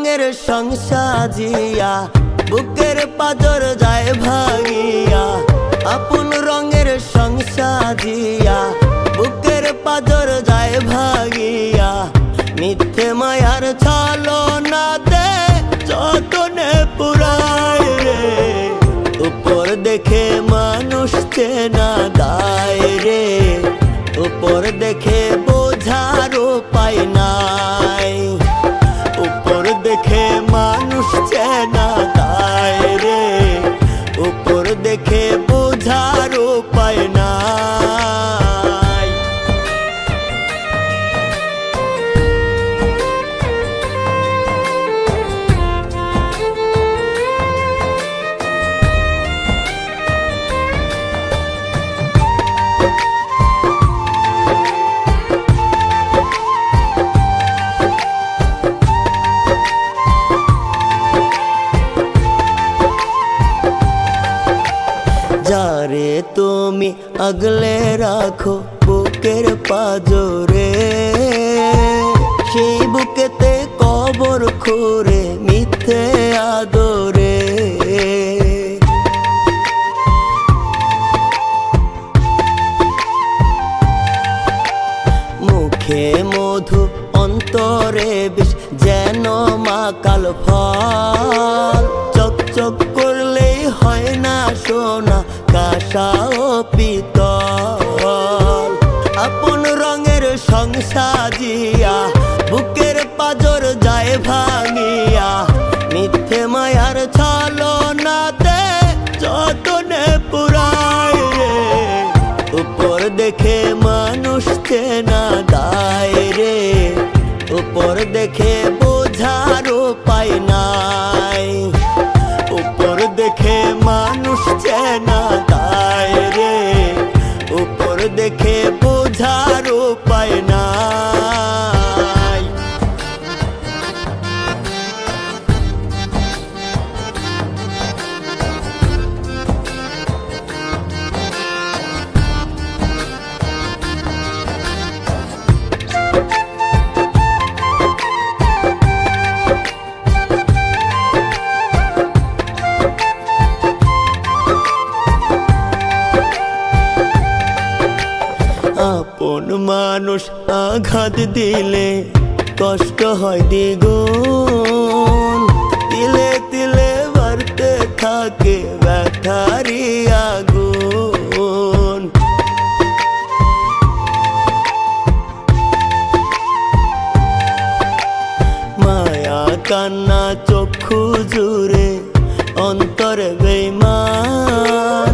রঙের সংসাজিয়া বুকের পাজর যায় ভাঙিয়া। আপন রঙের সংসাজিয়া বুকের পাজর যায় ভাঙিয়া। মিথ্যে মায়ার ছলনাতে যতনে পুরায় রে। উপর দেখে মানুষ চেনা দায় রে। উপর দেখে বোঝার উপায় নাই। উপর দেখে মানুষ চেনা দায় রে। উপর দেখে বোঝার উপায় নাই। যারে তুমি আগলে রাখো বুকের পাজরে, সেই বুকেতে কবর খুঁড়ে মিথ্যে আদরে। মুখে মধু অন্তরে বিষ যেন মাকাল ফল। চকচক করলেই হয় না সোনা কাঁসা ও পিতল। আপন রঙের সংসাজিয়া বুকের পাজর যায় ভাঙিয়া। মিথ্যে মায়ার ছলনাতে যতনে পুরায় রে। উপর দেখে মানুষ চেনা দায় রে। উপর দেখে বোঝার উপায় নাই। উপর দেখে মানুষ চেনা দায় রে। উপর দেখে বোঝার উপায় নাই। আপন মানুষ আঘাত দিলে কষ্ট হয় দ্বিগুণ। তিলে তিলে বাড়তে থাকে ব্যথারি আগুন। মায়া কান্না চক্ষু জুড়ে অন্তরে বেঈমান।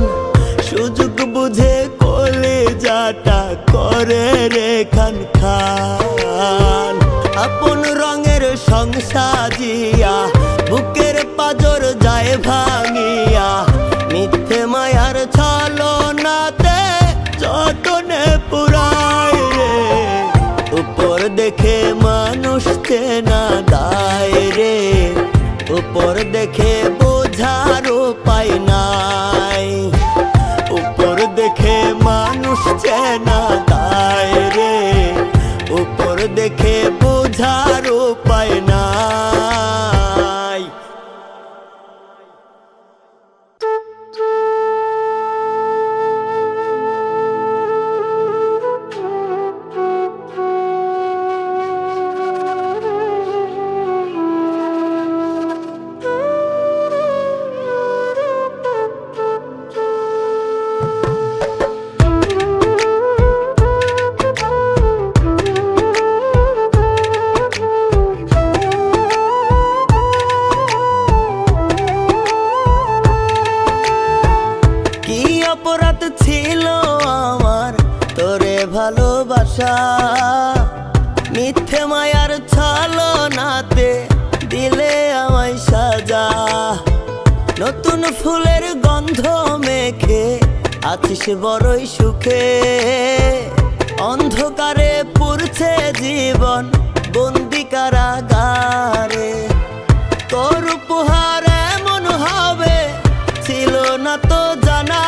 সুযোগ বুঝে কলিজাটা করে রে খান খান। আপন রঙের সংসাজিয়া বুকের পাজর যায় ভাঙিয়া। মিথ্যে মায়ার ছলনাতে যতনে পুরায় রে। উপর দেখে মানুষ চেনা দায় রে। উপর দেখে বোঝার উপায় নাই। উপর দেখে মানুষ চেনা দায় রে। উপর দেখে বোঝার উপায় নাই। অপরাধ ছিল আমার তোরে ভালোবাসা। মিথ্যে মায়ার ছলনাতে দিলে আমায় সাজা। নতুন ফুলের গন্ধ মেখে আছিস বড়ই সুখে। অন্ধকারে পুরছে জীবন বন্দি কারাগারে। তোর উপহার এমন হবে ছিল না তো জানা।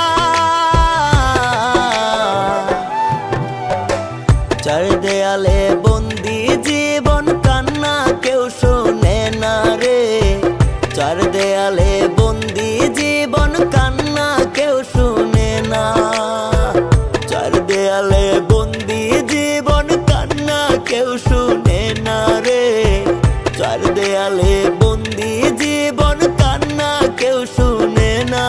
চার দেয়ালে বন্দি জীবন কান্না কেউ শোনে না রে। দেয়ালে বন্দি জীবন, কান্না কেউ শুনে না। চার দেয়ালে বন্দি জীবন, কান্না কেউ শুনে না রে। চার দেয়ালে বন্দি জীবন, কান্না কেউ শুনে না।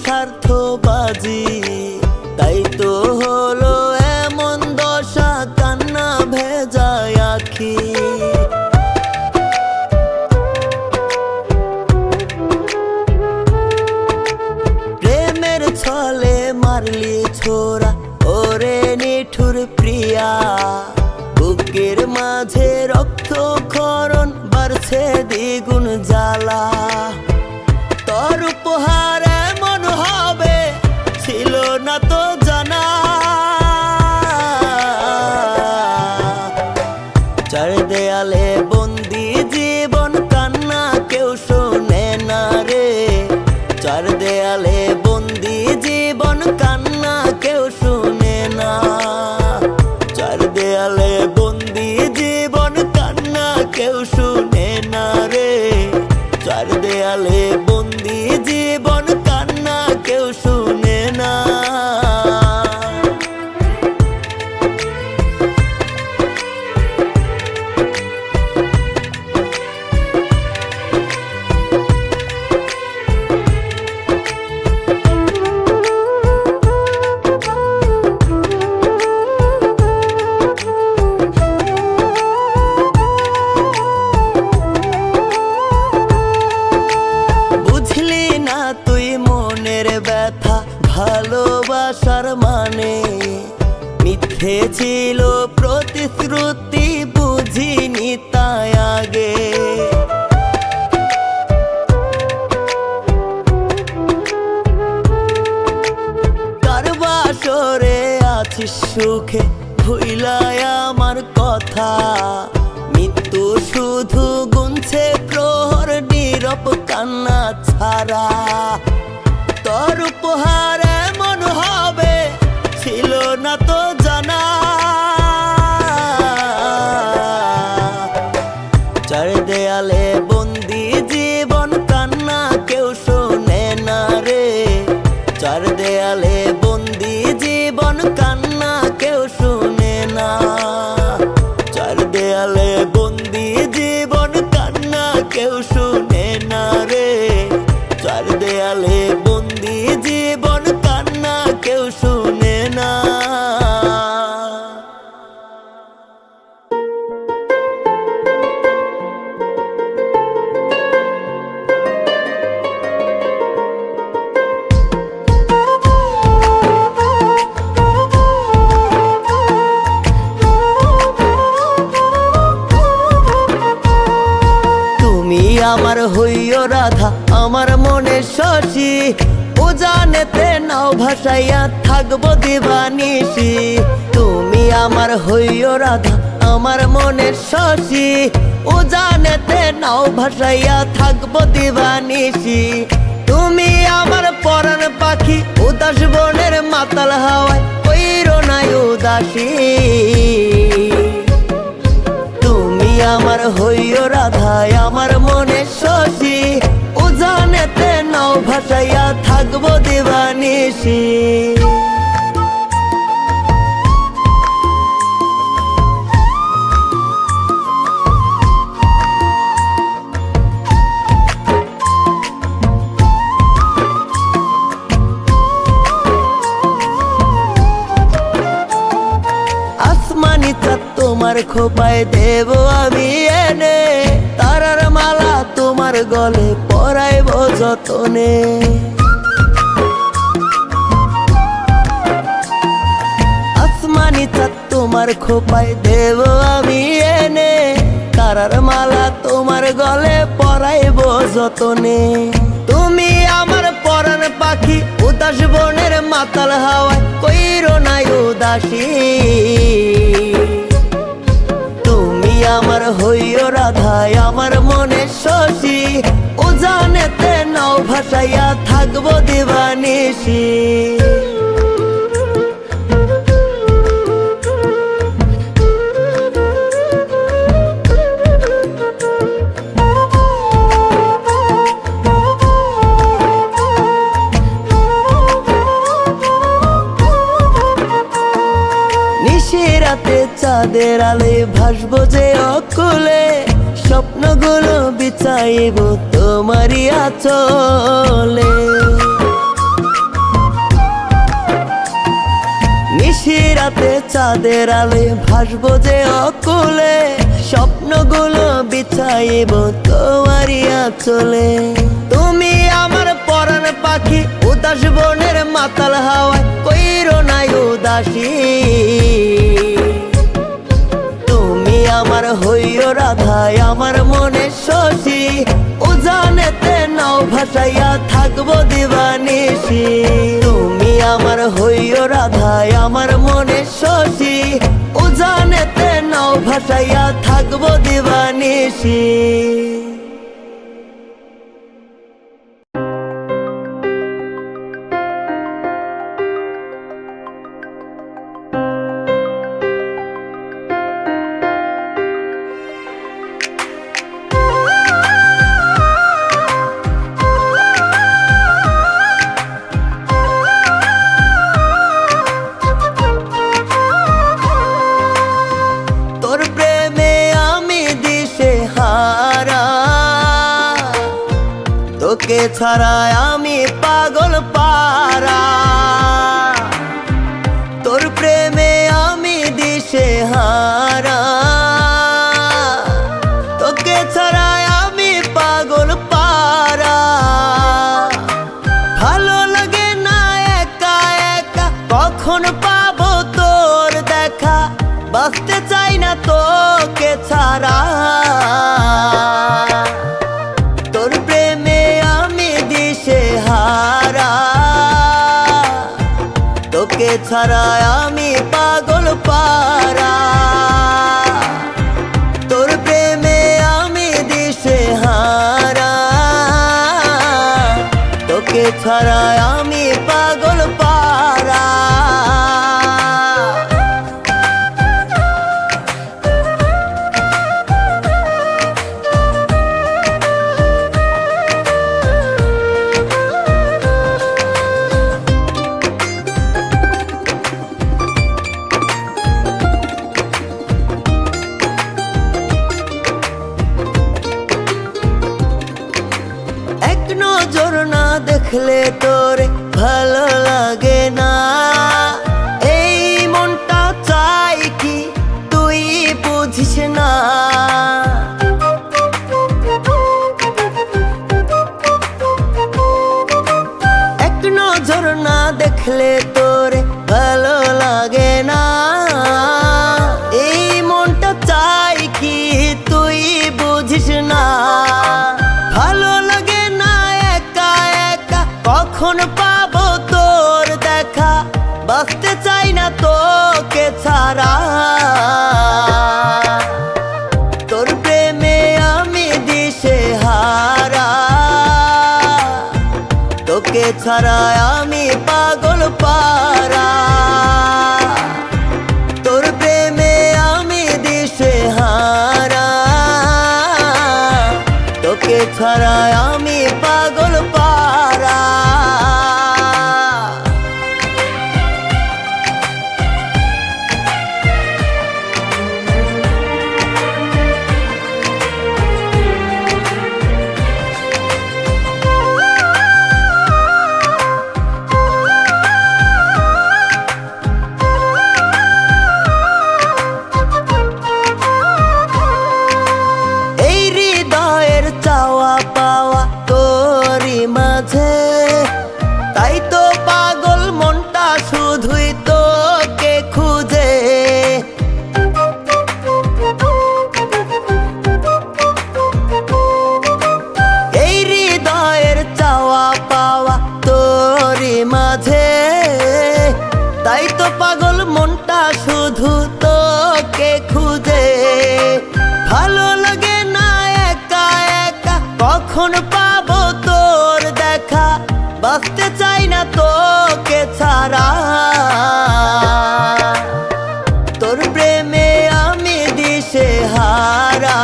স্বার্থবাজি, তাই তো হলো এমন দশা, কান্না ভেজায় আখি। প্রেমের ছলে মারলি ছোরা, ওরে নিঠুর প্রিয়া। বুকের মাঝে রক্তক্ষরণ, বাড়ছে দ্বিগুণ জ্বালা। তোর উপহার এমন হবে ছিল না তো জানা। চার দেয়ালে বন্দি জীবন, কান্না কেউ শোনে না রে। চার দেয়ালে বন্দি জীবন, কান্না কেউ শুনে না। চার দেয়ালে বন্দি জীবন, কান্না কেউ শুনে না রে। চার দেয়ালে বন্দি জীবন, কান্না কেউ শুনে না। ব্যথা ভালোবাসার মানে মিথ্যে ছিল প্রতিশ্রুতি, বুঝিনি তাই আগে। কার বাসরে আছিস সুখে, ভুইলাই আমার কথা। মৃত্যু শুধু গুনছে প্রহর, নীরব কান্না ছাড়া। তোর উপহার এমন হবে ছিল না তো জানা। চার দেয়ালে বন্দি জীবন, কান্না কেউ শোনে না রে। চার দেয়ালে বন্দি জীবন, কান্না কেউ শুনে না। চার দেয়ালে বন্দি জীবন, কান্না কেউ শুনে না রে। চার দেয়ালে বন্দি জীবন, কান্না কেউ শুনে না। তুমি আমার হইও রাধা, আমার মনে শশী। ও জানেতে নাও ভাসাইয়া থাকবো দিবানিশি। তুমি আমার হইও রাধা, আমার মনে শশী। ও জানেতে নাও ভাসাইয়া থাকবো দিবানিশি। তুমি আমার পরাণ পাখি, উদাস বনের মাতাল হাওয়ায় কইরো নাই উদাসী। তুমি আমার হইও রাধা, আমার মনে শশী। ও জানেতে নাও ভাসাইয়া থাকবো দিবানিশি। আসমানি চাঁদ তোমার খোপায় দেব আমি এনে। তারার মালা তোমার গলে পরাইব যতনে। আসমানি চাঁদ তোমার খোপায় দেব আমি এনে। তারার মালা তোমার গলে পরাইব যতনে। উদাস বনের মাতাল হাওয়ায় কইরো নাই উদাসী। তুমি আমার হইও রাধা আমার মনে শশী, ও জানেতে নাও ভাসাইয়া থাকবো দিবানিশি। নিশিরাতে চাঁদের আলে ভাসবো যে অকুলে, স্বপ্নগুলো বিছাইব তোমারই আঁচলে। নিশিরাতে চাঁদের আলে ভাসবো যে অকুলে, স্বপ্নগুলো বিছাইব তোমারই আঁচলে। তুমি আমার পরাণ পাখি উদাস বনের মাতাল হাওয়ায় কইরো নাই উদাসী। তুমি আমার হইও রাধা আমার মনে শশী, ও জানেতে নাও ভাসাইয়া থাকবো দিবানিশি। তুমি আমার হইও রাধা আমার মনে শশী, ও জানেতে নাও ভাসাইয়া থাকবো দিবানিশি। তোকে ছাড়া আমি পাগল পারা, তোর প্রেমে আমি দিশে হারা। তোকে ছাড়া আমি পাগল পারা, ভালো লাগে না একা একা, কখন পাবো তোর দেখা, বাঁচতে চাই না তোকে ছাড়া। তোর প্রেমে আমি দিশে হারা, তোকে ছাড়া আমি পাগল পারা। তোর প্রেমে আমি দিশে হারা, তোকে ছাড়া আমি পাগল পারা। নজর না দেখলে তোরে ভালো লাগে না, এই মনটা চাই কি তুই বুঝিস না। এক নজর না দেখলে তোরে ভালো লাগে না, এই মনটা চাই কি তুই বুঝিস না। ভালো লাগে না একা একা, কখন পাবো তোর দেখা, বাঁচতে চাই না তোকে ছাড়া। তোর প্রেমে আমি দিশে হারা, তোকে ছাড়া আমি পাগল পারা। তোর প্রেমে আমি দিশে হারা, তোকে ছাড়া আমি পাগল পারা। এই হৃদয়ের চাওয়া পাওয়া তো কখন পাবো তোর দেখা, বাঁচতে চাই না তোকে ছাড়া। তোর প্রেমে আমি দিশেহারা,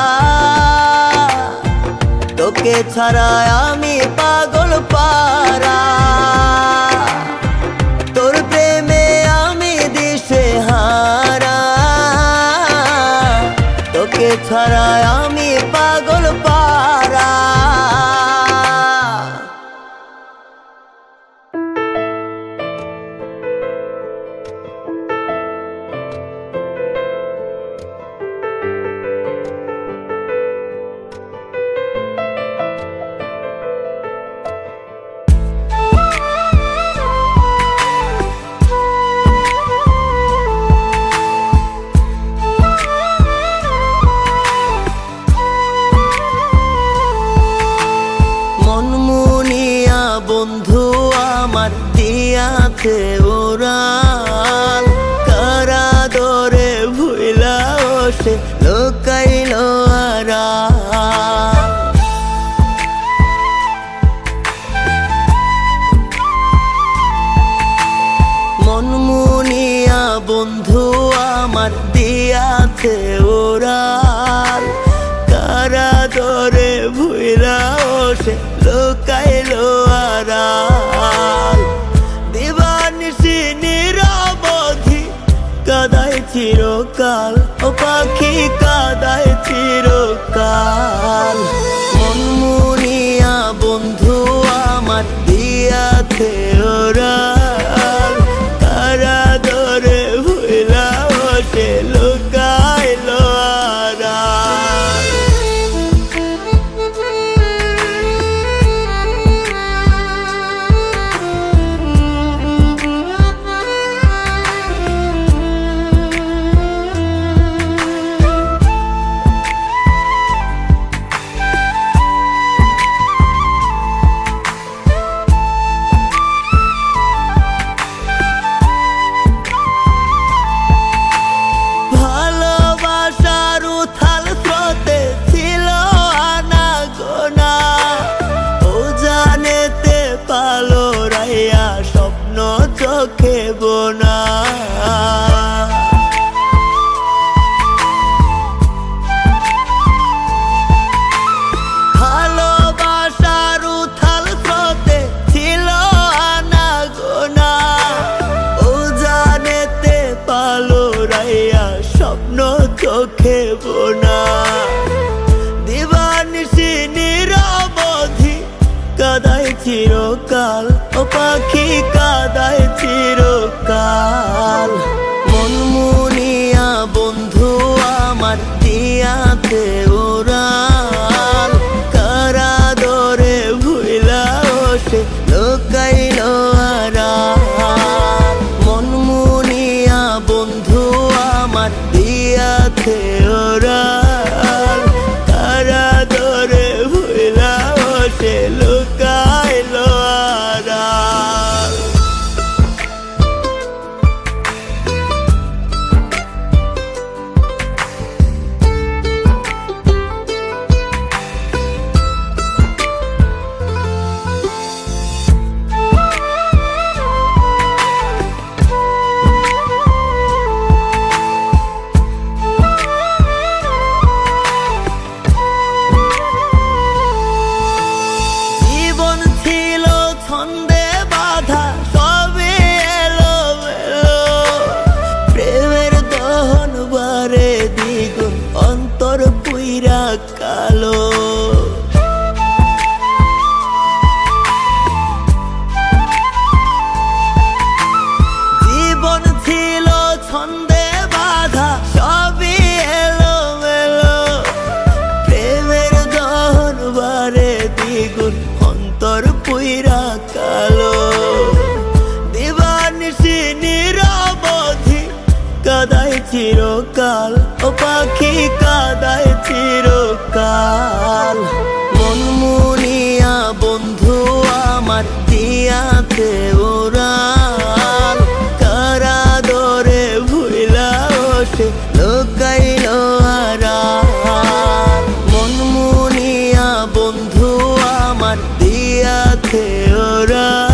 তোকে ছাড়া আমি পাগল পারা। তোর প্রেমে আমি দিশেহারা, তোকে ছাড়া আমি পাগল পারা। বন্ধু আমার দিয়াছে ওরাল, কারা দরে ভুইলা সে লোকাইল আড়াল। মন মুনিয়া বন্ধু আমার দিয়াছে ওরাল, কারা দরে ভুইলা সে লোকাইল আড়াল। দিবানিশি নিরবধি কাদায় চিরকাল, ও পাখি কাদায় চিরকাল। মন মুনিয়া বন্ধু আমার দিয়াছে ওরাল, কারা দরে ভুইলা সে লোকাইল আড়াল। স্বপ্ন চোখে বোনা, ভালোবাসার উথাল স্রোতে ছিল আনা গোনা। ও জানেতে পালো রাইয়া স্বপ্ন চোখে বোনা। দিবানিশি নিরবধি কাদায় চিরকাল, ও পাখি কাদায় চিরকাল। মন মুনিয়া বন্ধু আমার দিয়াছে ওরাল, কারা দরে ভুইলা সে লোকাইল আড়াল। মন মুনিয়া বন্ধু আমার দিয়াছে ওরাল, কারা দরে ভুইলা সে লোকাইল আড়াল। কালো জীবন ছিল ছন্দে বাঁধা, সবই এলোমেলো। প্রেমের দহন বারে দ্বিগুণ, অন্তর পুইরা কালো। দিবানিশি নিরবধি কাদায় চিরকাল, ও পাখি কাদায় চিরকাল। মন মুনিয়া বন্ধু আমার দিয়াছে ওরাল, কারা দরে ভুইলা সে লোকাইল আড়াল। মন মুনিয়া বন্ধু আছে ওরা।